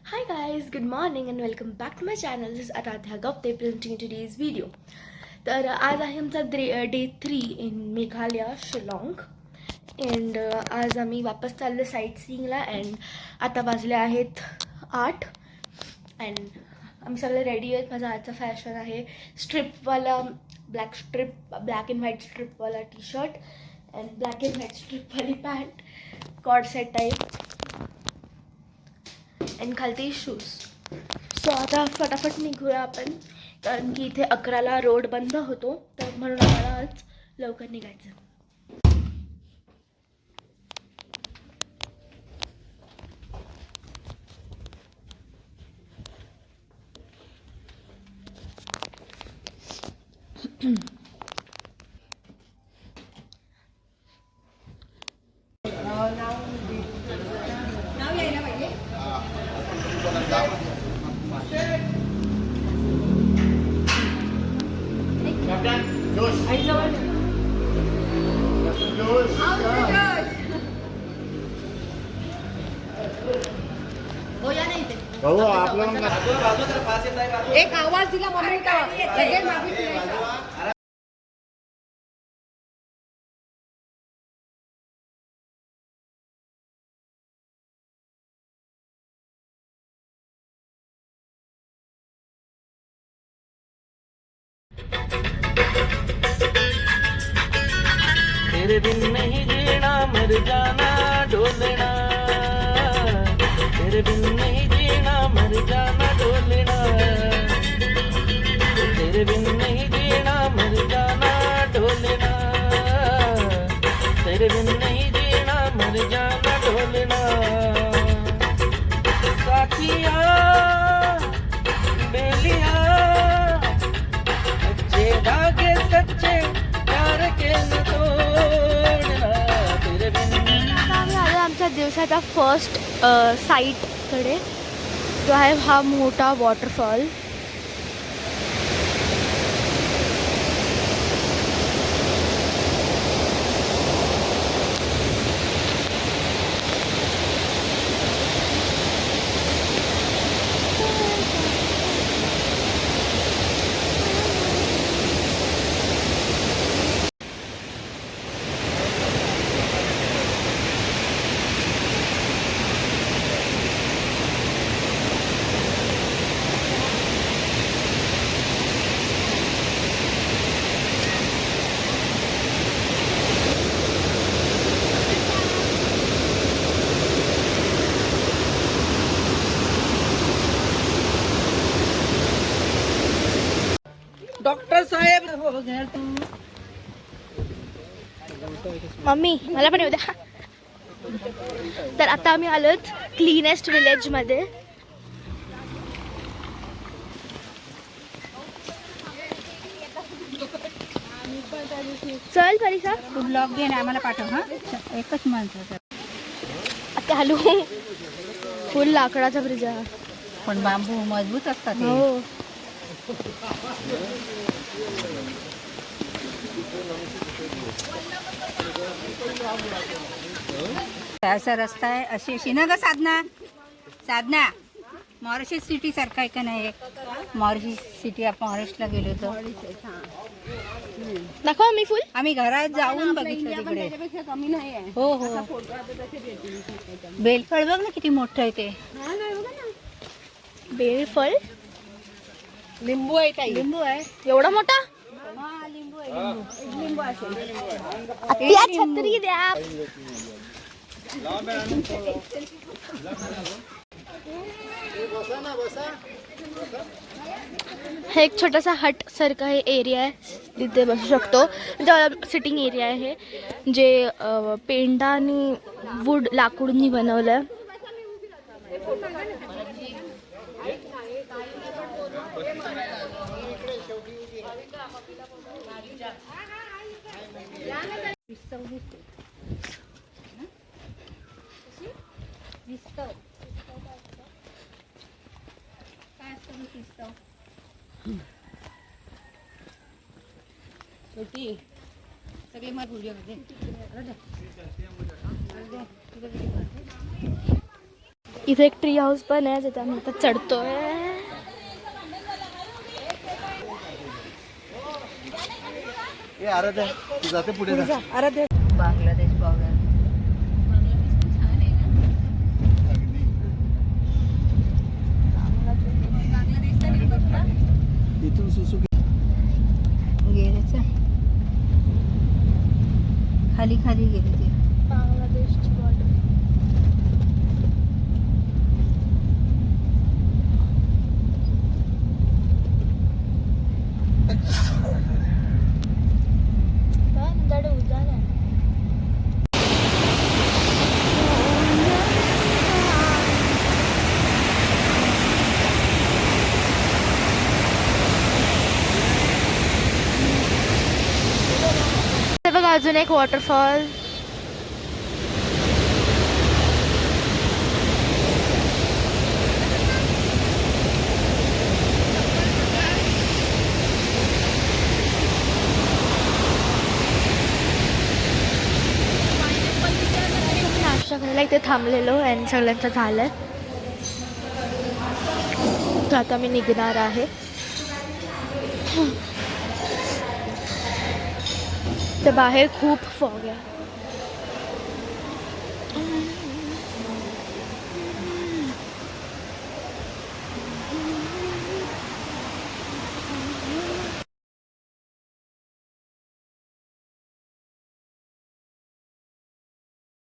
Hi guys, good morning and welcome back to my channel. This is Aradhya Gupte presenting today's video. तर आज आहे आमचा day 3 in Meghalaya Shillong and आज आम्ही वापस चाललो साईट सीइंगला अँड आता वाजले आहेत 8 अँड आम्ही सगळे रेडी आहेत. माझा आजचा फॅशन आहे स्ट्रिपवाला ब्लॅक अँड व्हाईट स्ट्रिपवाला T shirt and black and white स्ट्रिपवाली pant cord set type and खालती शूज. सो आता फटाफट निघूया आपण, कारण की इथे 11ला रोड बंद होतो, तर म्हणून आम्हाला आज लवकर निघायचं. एक आवाज दिला मम्मी का लगेच मागे तेरे बिन नहीं जीना मर जाना डोलना, तेरे बिन नहीं जीना मर जाना डोलना, तेरे बिन नहीं जीना मर जाना डोलना, तेरे बिन नहीं जीना मर जाना डोलना. साथिया बेलिया अच्छे धागे सच्चे प्यार के न तोड़ना, तेरे बिन. आम्ही आलो आमच्या दिवसाच्या फर्स्ट साईटकडे, जो आहे हा मोठा वॉटरफॉल. डॉक्टर साहेब मम्मी मला पण येऊ द्या. तर आता आम्ही आलोत क्लीनेस्ट विलेजमध्ये. चल परिसा तू ब्लॉग घे ना आम्हाला पाठव. हा एकच माणसं आता हलू. फुल लाकडाचा ब्रिज आहे. पण बांबू मजबूत असतात. हो असा रस्ता आहे. अशी अशी ना ग साधना साधना मॉरिशस सिटी सारखा आहे का नाही. मॉरिशस सिटी आपण महाराष्ट्रला गेलो होतो. दाखवा मी फुल. आम्ही घरात जाऊन बघितलं तिकडे. कमी नाही आहे. हो हो बेलफळ बघ ना किती मोठं आहे ते. बेलफळ लिंबू आहे ताई. लिंबू आहे. एवढा मोठा. हा लिंबू आहे. लिंबू लिंबू असेल. आत्या छत्री द्या. हे एक छोटासा हट सारखा हे एरिया आहे, तिथे बसू शकतो. म्हणजे सिटिंग एरिया आहे जे पेंडा आणि वूड लाकूडनी बनवलं. सगळे मत व्हिडिओ मध्ये इथे एक ट्री हाऊस पण आहे जिथे आम्ही आता चढतोय. आराध्या तू जाते पुढे जा. बांगलादेश बॉर्डर. इथून सुसू गेले खाली खाली गेले ते. बांगलादेशची बॉर्डर. उजाड आहे. ते बघा अजून एक वॉटरफॉल. नाश्ता करायला इथे थांबलेलो आणि सगळ्यांचं झालंय. तर आता मी निघणार आहे. तर बाहेर खूप फॉग आहे.